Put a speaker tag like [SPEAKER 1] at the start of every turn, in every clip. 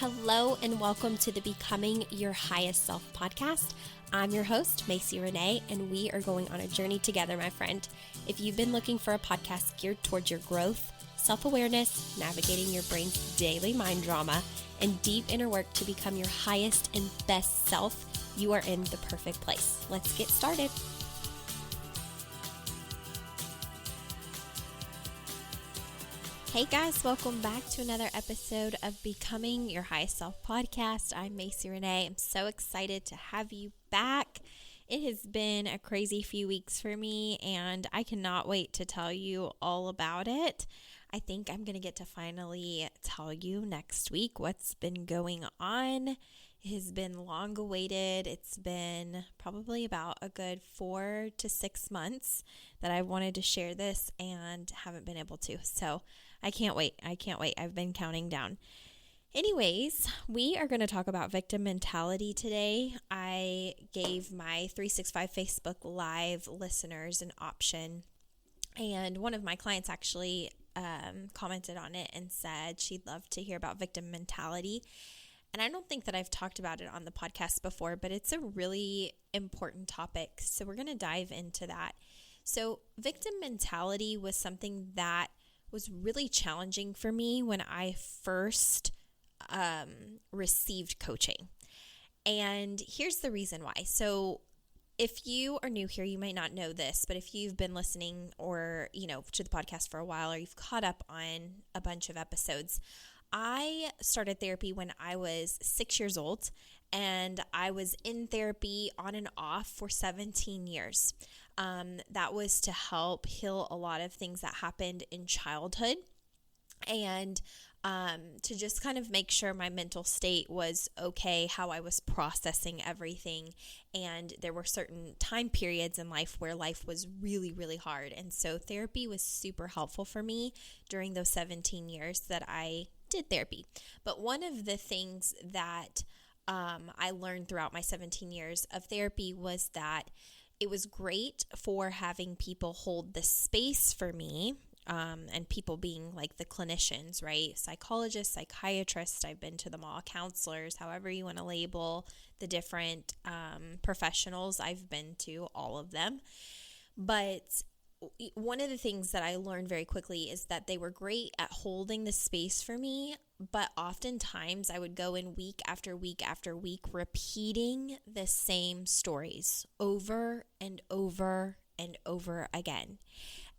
[SPEAKER 1] Hello and welcome to the Becoming Your Highest Self podcast. I'm your host, Macy Renee, and we are going on a journey together, my friend. If you've been looking for a podcast geared towards your growth, self-awareness, navigating your brain's daily mind drama, and deep inner work to become your highest and best self, you are in the perfect place. Let's get started. Hey guys, welcome back to another episode of Becoming Your Highest Self podcast. I'm Macy Renee. I'm so excited to have you back. It has been a crazy few weeks for me, and I cannot wait to tell you all about it. I think I'm going to get to finally tell you next week what's been going on. It has been long awaited. It's been probably about a good 4 to 6 months that I wanted to share this and haven't been able to. So I can't wait. I've been counting down. Anyways, we are going to talk about victim mentality today. I gave my 365 Facebook Live listeners an option, and one of my clients actually commented on it and said she'd love to hear about victim mentality. And I don't think that I've talked about it on the podcast before, but it's a really important topic. So we're going to dive into that. So victim mentality was something that was really challenging for me when I first received coaching. And here's the reason why. So if you are new here, you may not know this, but if you've been listening or, to the podcast for a while, or you've caught up on a bunch of episodes, I started therapy when I was 6 years old, and I was in therapy on and off for 17 years. That was to help heal a lot of things that happened in childhood, and to just kind of make sure my mental state was okay, how I was processing everything. And there were certain time periods in life where life was really, really hard. And so therapy was super helpful for me during those 17 years that I did therapy. But one of the things that I learned throughout my 17 years of therapy was that it was great for having people hold the space for me, and people being like the clinicians, right? Psychologists, psychiatrists, I've been to them all, counselors, however you want to label the different professionals, I've been to all of them. But one of the things that I learned very quickly is that they were great at holding the space for me, but oftentimes I would go in week after week after week repeating the same stories over and over and over again.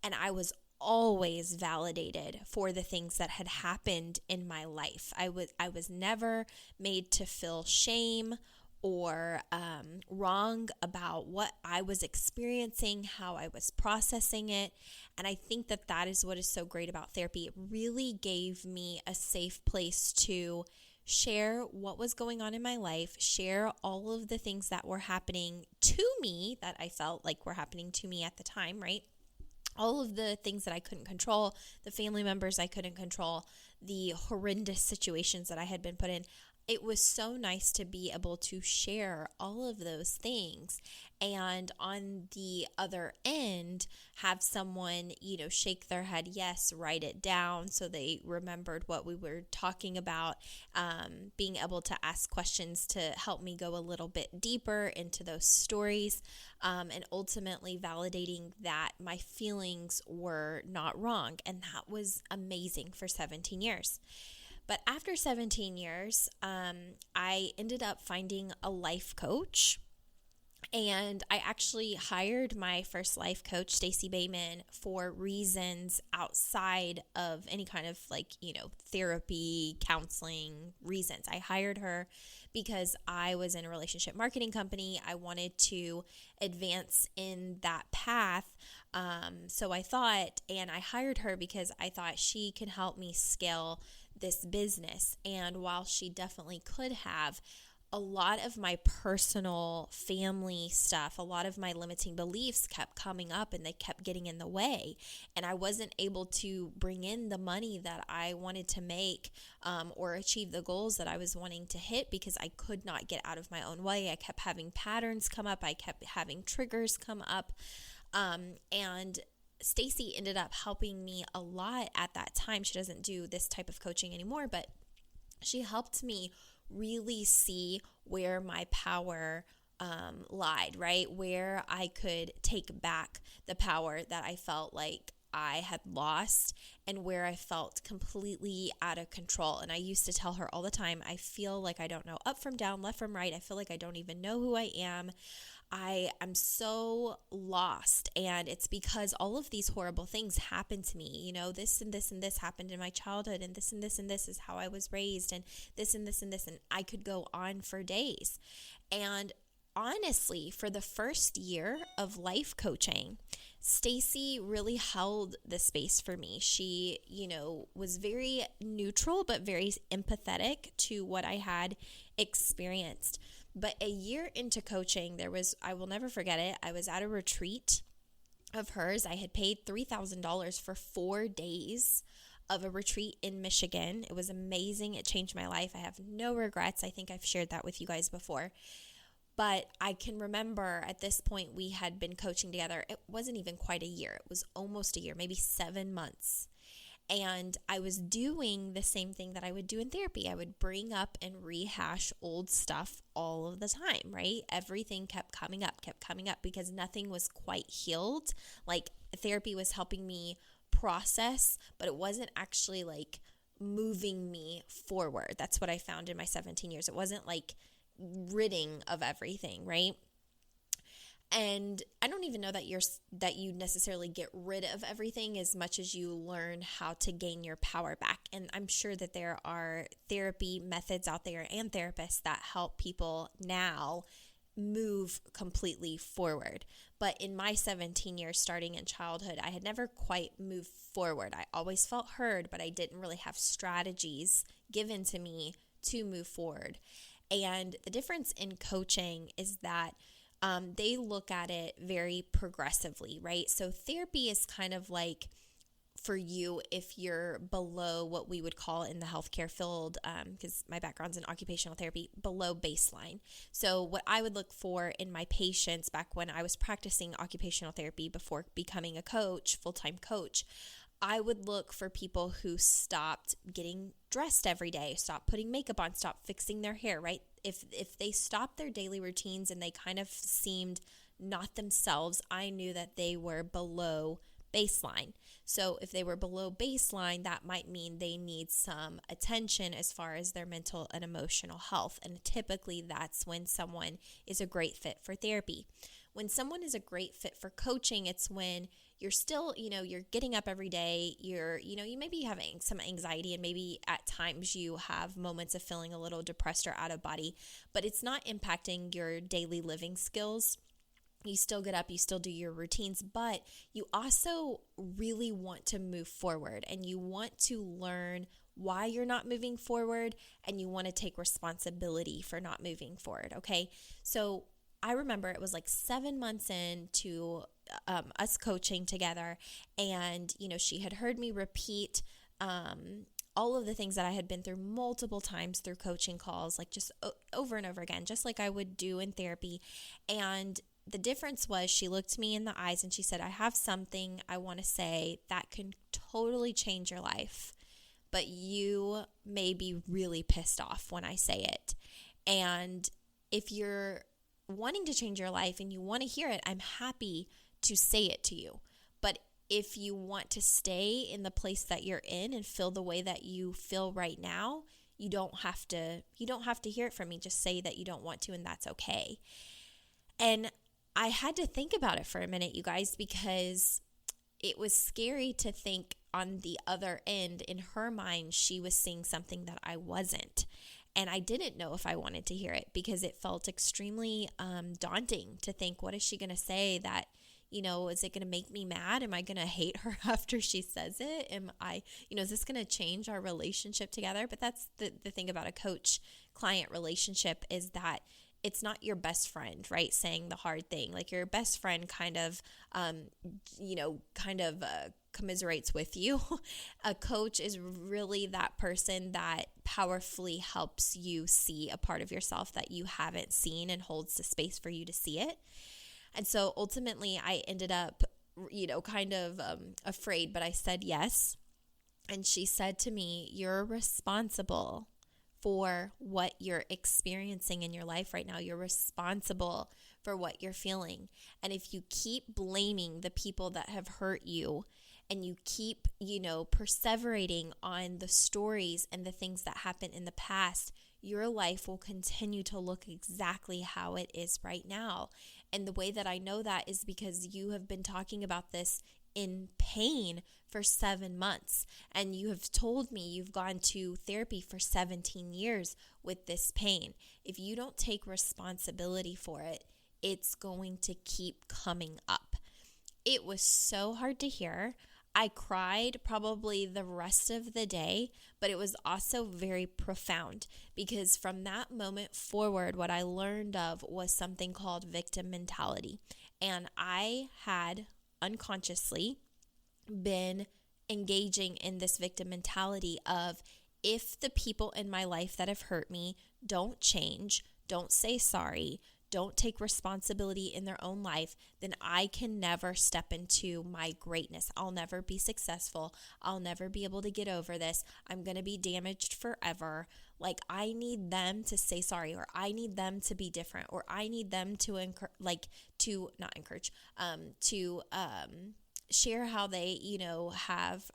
[SPEAKER 1] And I was always validated for the things that had happened in my life. I was never made to feel shame or wrong about what I was experiencing, how I was processing it. And I think that that is what is so great about therapy. It really gave me a safe place to share what was going on in my life, share all of the things that were happening to me that I felt like were happening to me at the time, right? All of the things that I couldn't control, the family members I couldn't control, the horrendous situations that I had been put in. It was so nice to be able to share all of those things, and on the other end, have someone, shake their head, yes, write it down so they remembered what we were talking about, being able to ask questions to help me go a little bit deeper into those stories, and ultimately validating that my feelings were not wrong. And that was amazing for 17 years. But after 17 years, I ended up finding a life coach, and I actually hired my first life coach, Stacey Bayman, for reasons outside of any kind of therapy, counseling reasons. I hired her because I was in a relationship marketing company. I wanted to advance in that path. So I thought, and I hired her because I thought she could help me scale this business. And while she definitely could have, a lot of my personal family stuff, a lot of my limiting beliefs kept coming up, and they kept getting in the way. And I wasn't able to bring in the money that I wanted to make, or achieve the goals that I was wanting to hit, because I could not get out of my own way. I kept having patterns come up. I kept having triggers come up. And Stacey ended up helping me a lot at that time. She doesn't do this type of coaching anymore, but She helped me really see where my power lied, right? Where I could take back the power that I felt like I had lost, and where I felt completely out of control. And I used to tell her all the time, I feel like I don't know up from down, left from right. I feel like I don't even know who I am. I am so lost, and it's because all of these horrible things happened to me. This and this and this happened in my childhood, and this and this and this is how I was raised, and this and this and this, and I could go on for days. And honestly, for the first year of life coaching, Stacy really held the space for me. She, was very neutral but very empathetic to what I had experienced. But a year into coaching, I will never forget it. I was at a retreat of hers. I had paid $3,000 for 4 days of a retreat in Michigan. It was amazing. It changed my life. I have no regrets. I think I've shared that with you guys before. But I can remember at this point we had been coaching together. It wasn't even quite a year. It was almost a year, maybe 7 months. And I was doing the same thing that I would do in therapy. I would bring up and rehash old stuff all of the time, right? Everything kept coming up because nothing was quite healed. Like, therapy was helping me process, but it wasn't actually like moving me forward. That's what I found in my 17 years. It wasn't like ridding of everything, right? And I don't even know that you necessarily get rid of everything as much as you learn how to gain your power back. And I'm sure that there are therapy methods out there and therapists that help people now move completely forward. But in my 17 years starting in childhood, I had never quite moved forward. I always felt heard, but I didn't really have strategies given to me to move forward. And the difference in coaching is that they look at it very progressively, right? So therapy is kind of like for you if you're below what we would call in the healthcare field, because my background's in occupational therapy, below baseline. So what I would look for in my patients back when I was practicing occupational therapy before becoming a coach, full-time coach, I would look for people who stopped getting dressed every day, stopped putting makeup on, stopped fixing their hair, right? If they stopped their daily routines and they kind of seemed not themselves, I knew that they were below baseline. So if they were below baseline, that might mean they need some attention as far as their mental and emotional health. And typically that's when someone is a great fit for therapy. When someone is a great fit for coaching, it's when you're still, you're getting up every day, you may be having some anxiety, and maybe at times you have moments of feeling a little depressed or out of body, but it's not impacting your daily living skills. You still get up, you still do your routines, but you also really want to move forward, and you want to learn why you're not moving forward, and you want to take responsibility for not moving forward, okay? So I remember it was like 7 months into us coaching together, and she had heard me repeat all of the things that I had been through multiple times through coaching calls, like just over and over again, just like I would do in therapy. And the difference was she looked me in the eyes and she said, I have something I want to say that can totally change your life, but you may be really pissed off when I say it. And if you're wanting to change your life and you want to hear it, I'm happy to say it to you. But if you want to stay in the place that you're in and feel the way that you feel right now, you don't have to hear it from me. Just say that you don't want to, and that's okay. And I had to think about it for a minute, you guys, because it was scary to think on the other end, in her mind, she was seeing something that I wasn't. And I didn't know if I wanted to hear it, because it felt extremely daunting to think, what is she going to say that, is it going to make me mad? Am I going to hate her after she says it? Is this going to change our relationship together? But that's the thing about a coach-client relationship, is that it's not your best friend, right, saying the hard thing. Like, your best friend kind of commiserates with you. A coach is really that person that powerfully helps you see a part of yourself that you haven't seen and holds the space for you to see it. And so ultimately I ended up, afraid, but I said yes. And she said to me, you're responsible for what you're experiencing in your life right now. You're responsible for what you're feeling. And if you keep blaming the people that have hurt you, and you keep, perseverating on the stories and the things that happened in the past, your life will continue to look exactly how it is right now. And the way that I know that is because you have been talking about this in pain for 7 months. And you have told me you've gone to therapy for 17 years with this pain. If you don't take responsibility for it, it's going to keep coming up. It was so hard to hear. I cried probably the rest of the day, but it was also very profound because from that moment forward, what I learned of was something called victim mentality. And I had unconsciously been engaging in this victim mentality of, if the people in my life that have hurt me don't change, don't say sorry, don't take responsibility in their own life, then I can never step into my greatness. I'll never be successful. I'll never be able to get over this. I'm going to be damaged forever. Like, I need them to say sorry, or I need them to be different, or I need them to share how they, have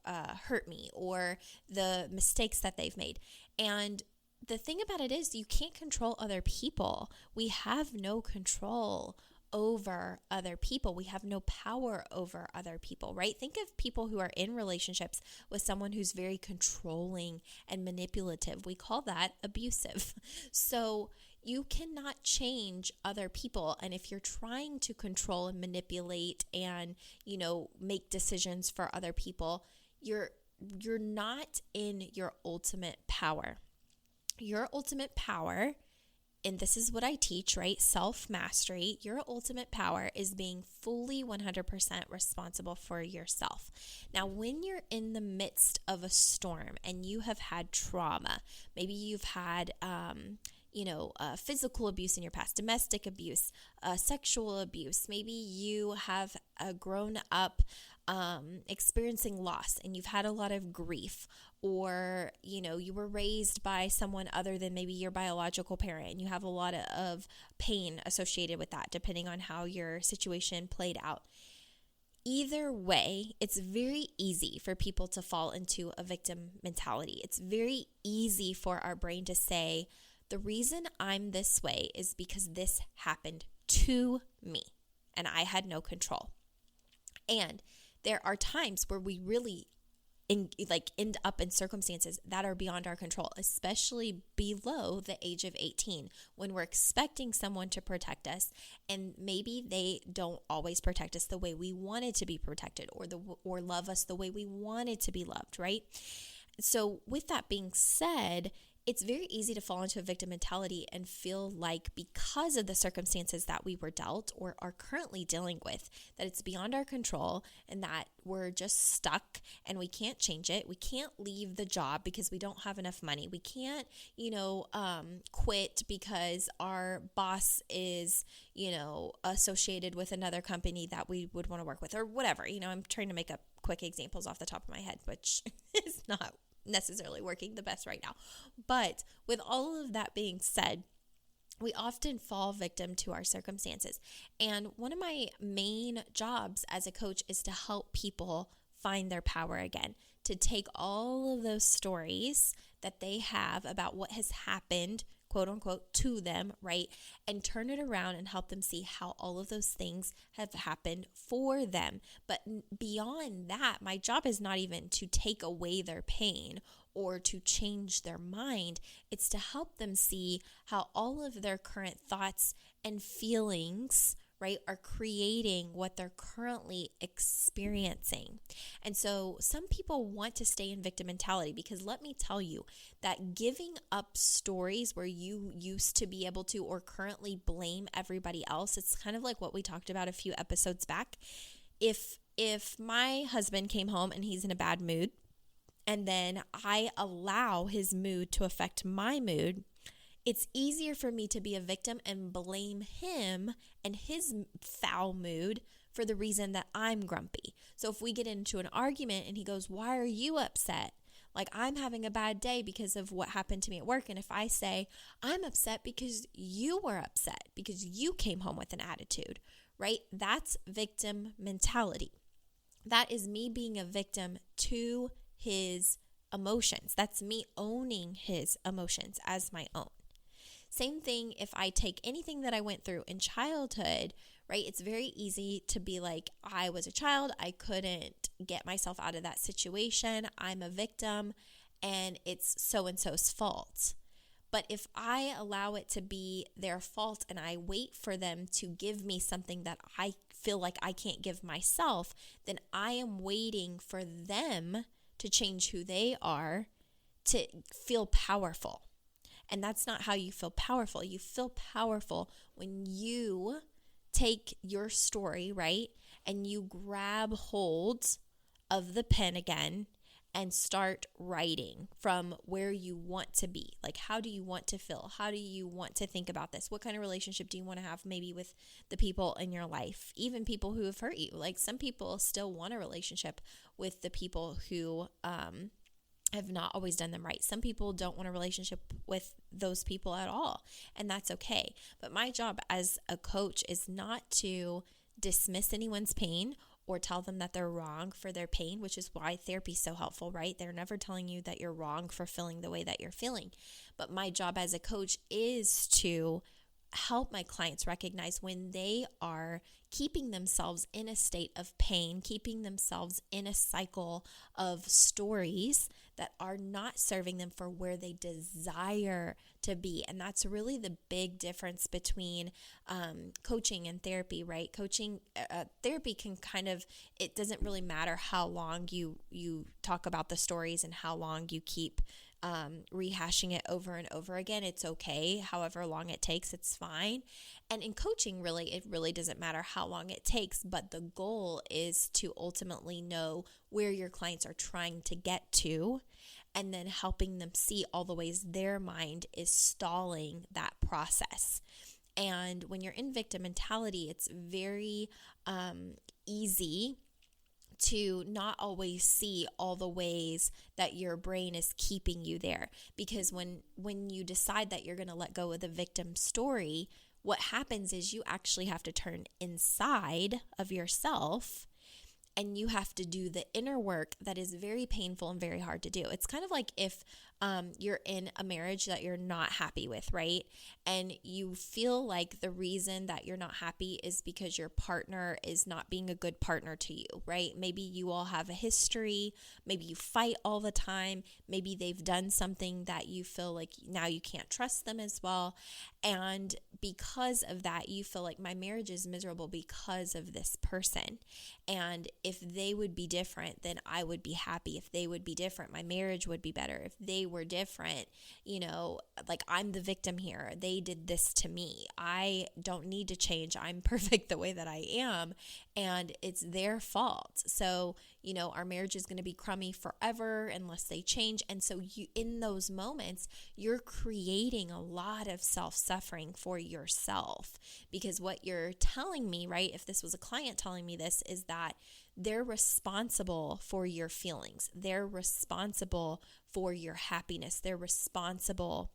[SPEAKER 1] hurt me, or the mistakes that they've made. And the thing about it is, you can't control other people. We have no control over other people. We have no power over other people, right? Think of people who are in relationships with someone who's very controlling and manipulative. We call that abusive. So you cannot change other people. And if you're trying to control and manipulate and, make decisions for other people, you're not in your ultimate power. Your ultimate power, and this is what I teach, right? Self-mastery. Your ultimate power is being fully 100% responsible for yourself. Now, when you're in the midst of a storm and you have had trauma, maybe you've had, physical abuse in your past, domestic abuse, sexual abuse. Maybe you have grown up experiencing loss and you've had a lot of grief, or, you were raised by someone other than maybe your biological parent and you have a lot of pain associated with that, depending on how your situation played out. Either way, it's very easy for people to fall into a victim mentality. It's very easy for our brain to say, the reason I'm this way is because this happened to me and I had no control. And there are times where we really end up in circumstances that are beyond our control, especially below the age of 18, when we're expecting someone to protect us, and maybe they don't always protect us the way we wanted to be protected, or love us the way we wanted to be loved, right? So with that being said, it's very easy to fall into a victim mentality and feel like, because of the circumstances that we were dealt or are currently dealing with, that it's beyond our control and that we're just stuck and we can't change it. We can't leave the job because we don't have enough money. We can't, quit because our boss is, associated with another company that we would want to work with, or whatever. I'm trying to make up quick examples off the top of my head, which is not necessarily working the best right now. But with all of that being said, we often fall victim to our circumstances. And one of my main jobs as a coach is to help people find their power again, to take all of those stories that they have about what has happened, quote unquote, to them, right? And turn it around and help them see how all of those things have happened for them. But beyond that, my job is not even to take away their pain or to change their mind. It's to help them see how all of their current thoughts and feelings, right, are creating what they're currently experiencing. And so some people want to stay in victim mentality, because let me tell you that giving up stories where you used to be able to or currently blame everybody else, it's kind of like what we talked about a few episodes back. If my husband came home and he's in a bad mood, and then I allow his mood to affect my mood, it's easier for me to be a victim and blame him and his foul mood for the reason that I'm grumpy. So if we get into an argument and he goes, "Why are you upset?" Like, I'm having a bad day because of what happened to me at work. And if I say, I'm upset because you were upset, because you came home with an attitude, right? That's victim mentality. That is me being a victim to his emotions. That's me owning his emotions as my own. Same thing if I take anything that I went through in childhood, right? It's very easy to be like, I was a child, I couldn't get myself out of that situation, I'm a victim, and it's so-and-so's fault. But if I allow it to be their fault and I wait for them to give me something that I feel like I can't give myself, then I am waiting for them to change who they are to feel powerful. And that's not how you feel powerful. You feel powerful when you take your story, right? And you grab hold of the pen again and start writing from where you want to be. Like, how do you want to feel? How do you want to think about this? What kind of relationship do you want to have maybe with the people in your life? Even people who have hurt you. Like, some people still want a relationship with the people who have not always done them right. Some people don't want a relationship with those people at all, and that's okay. But my job as a coach is not to dismiss anyone's pain or tell them that they're wrong for their pain, which is why therapy is so helpful, right? They're never telling you that you're wrong for feeling the way that you're feeling. But my job as a coach is to help my clients recognize when they are keeping themselves in a state of pain, keeping themselves in a cycle of stories that are not serving them for where they desire to be. And that's really the big difference between coaching and therapy, right? Therapy can it doesn't really matter how long you talk about the stories and how long you keep rehashing it over and over again. It's okay. However long it takes, it's fine. And in coaching, it really doesn't matter how long it takes, but the goal is to ultimately know where your clients are trying to get to, and then helping them see all the ways their mind is stalling that process. And when you're in victim mentality, it's very easy to not always see all the ways that your brain is keeping you there. Because when you decide that you're going to let go of the victim story, what happens is you actually have to turn inside of yourself and you have to do the inner work that is very painful and very hard to do. It's kind of like if you're in a marriage that you're not happy with, right? And you feel like the reason that you're not happy is because your partner is not being a good partner to you, right? Maybe you all have a history. Maybe you fight all the time. Maybe they've done something that you feel like now you can't trust them as well. And because of that, you feel like my marriage is miserable because of this person. And if they would be different, then I would be happy. If they would be different, my marriage would be better. If they were different, like I'm the victim here. They did this to me. I don't need to change. I'm perfect the way that I am, and it's their fault. So, our marriage is going to be crummy forever unless they change. And so in those moments, you're creating a lot of self-suffering for yourself, because what you're telling me, right, if this was a client telling me this, is that they're responsible for your feelings. They're responsible for your happiness. They're responsible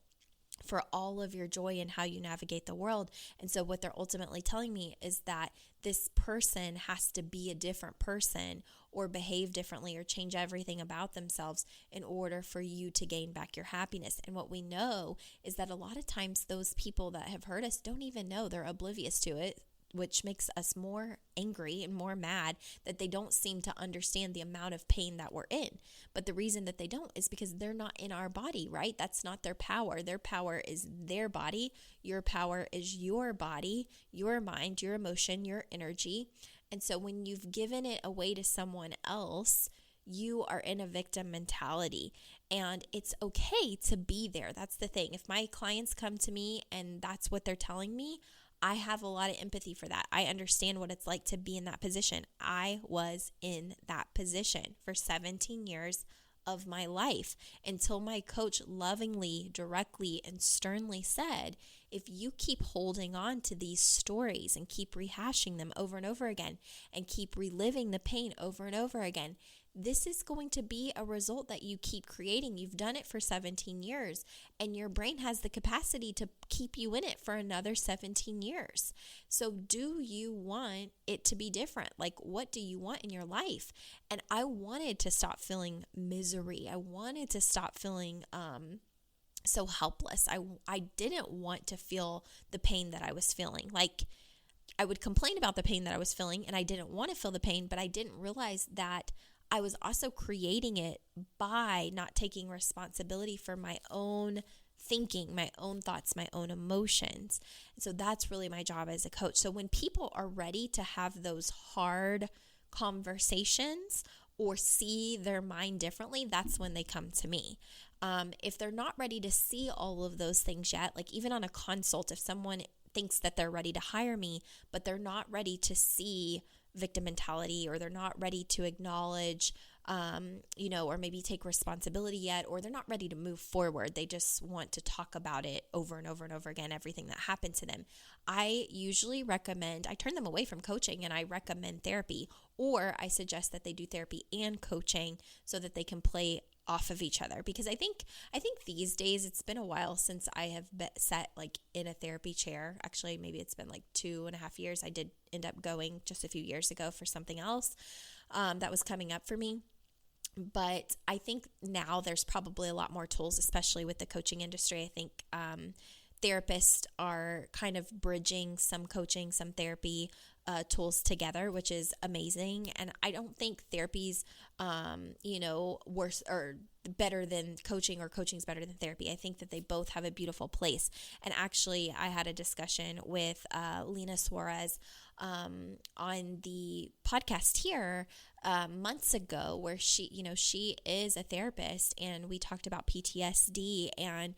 [SPEAKER 1] for all of your joy and how you navigate the world. And so what they're ultimately telling me is that this person has to be a different person or behave differently or change everything about themselves in order for you to gain back your happiness. And what we know is that a lot of times those people that have hurt us don't even know. They're oblivious to it, which makes us more angry and more mad that they don't seem to understand the amount of pain that we're in. But the reason that they don't is because they're not in our body, right? That's not their power. Their power is their body. Your power is your body, your mind, your emotion, your energy. And so when you've given it away to someone else, you are in a victim mentality, and it's okay to be there. That's the thing. If my clients come to me and that's what they're telling me, I have a lot of empathy for that. I understand what it's like to be in that position. I was in that position for 17 years of my life until my coach lovingly, directly, and sternly said, if you keep holding on to these stories and keep rehashing them over and over again and keep reliving the pain over and over again, this is going to be a result that you keep creating. You've done it for 17 years, and your brain has the capacity to keep you in it for another 17 years. So do you want it to be different? Like, what do you want in your life? And I wanted to stop feeling misery. I wanted to stop feeling so helpless. I didn't want to feel the pain that I was feeling. Like, I would complain about the pain that I was feeling, and I didn't want to feel the pain, but I didn't realize that I was also creating it by not taking responsibility for my own thinking, my own thoughts, my own emotions. And so that's really my job as a coach. So when people are ready to have those hard conversations or see their mind differently, that's when they come to me. If they're not ready to see all of those things yet, like even on a consult, if someone thinks that they're ready to hire me, but they're not ready to see victim mentality, or they're not ready to acknowledge, or maybe take responsibility yet, or they're not ready to move forward. They just want to talk about it over and over and over again, everything that happened to them. I usually I turn them away from coaching and I recommend therapy, or I suggest that they do therapy and coaching so that they can play off of each other. Because I think these days, it's been a while since I have sat like in a therapy chair. Actually, maybe it's been like 2.5 years. I did end up going just a few years ago for something else that was coming up for me. But I think now there's probably a lot more tools, especially with the coaching industry. I think therapists are kind of bridging some coaching, some therapy tools together, which is amazing. And I don't think therapy's, worse or better than coaching, or coaching's better than therapy. I think that they both have a beautiful place. And actually, I had a discussion with Lena Suarez on the podcast here months ago, where she is a therapist, and we talked about PTSD and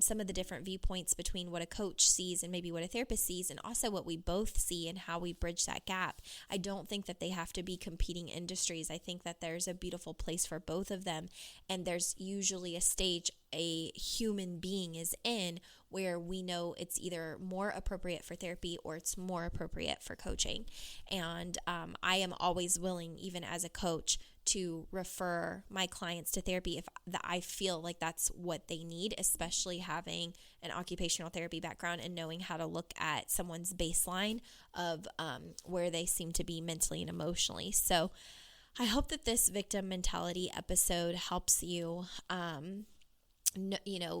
[SPEAKER 1] some of the different viewpoints between what a coach sees and maybe what a therapist sees, and also what we both see and how we bridge that gap. I don't think that they have to be competing industries. I think that there's a beautiful place for both of them, and there's usually a stage a human being is in where we know it's either more appropriate for therapy or it's more appropriate for coaching. And I am always willing, even as a coach, to refer my clients to therapy if I feel like that's what they need, especially having an occupational therapy background and knowing how to look at someone's baseline of where they seem to be mentally and emotionally. So I hope that this victim mentality episode helps you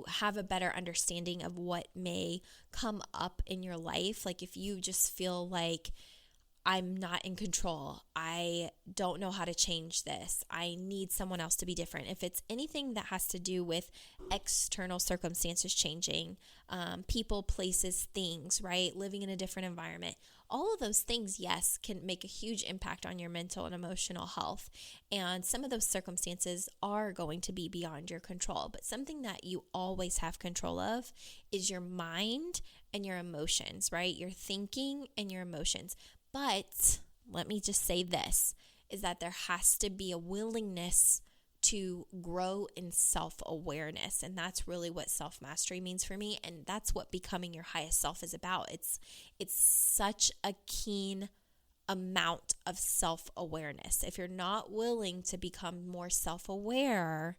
[SPEAKER 1] have a better understanding of what may come up in your life. Like if you just feel like, I'm not in control, I don't know how to change this, I need someone else to be different. If it's anything that has to do with external circumstances changing, people, places, things, right? Living in a different environment, all of those things, yes, can make a huge impact on your mental and emotional health. And some of those circumstances are going to be beyond your control. But something that you always have control of is your mind and your emotions, right? Your thinking and your emotions. But let me just say this, is that there has to be a willingness to grow in self-awareness. And that's really what self-mastery means for me. And that's what becoming your highest self is about. It's such a keen amount of self-awareness. If you're not willing to become more self-aware,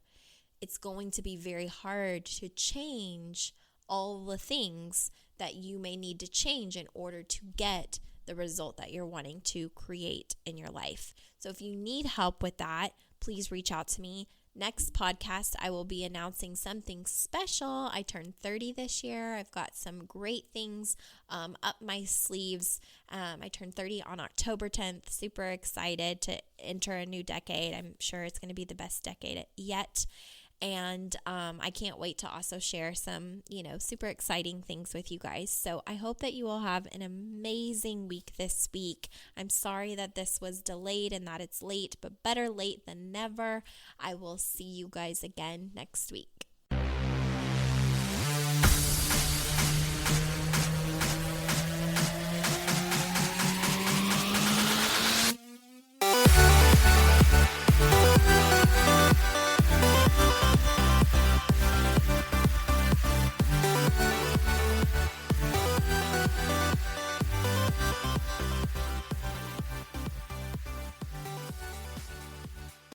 [SPEAKER 1] it's going to be very hard to change all the things that you may need to change in order to get the result that you're wanting to create in your life. So if you need help with that, please reach out to me. Next podcast, I will be announcing something special. I turned 30 this year. I've got some great things up my sleeves. I turned 30 on October 10th. Super excited to enter a new decade. I'm sure it's going to be the best decade yet. And I can't wait to also share some, super exciting things with you guys. So I hope that you will have an amazing week this week. I'm sorry that this was delayed and that it's late, but better late than never. I will see you guys again next week.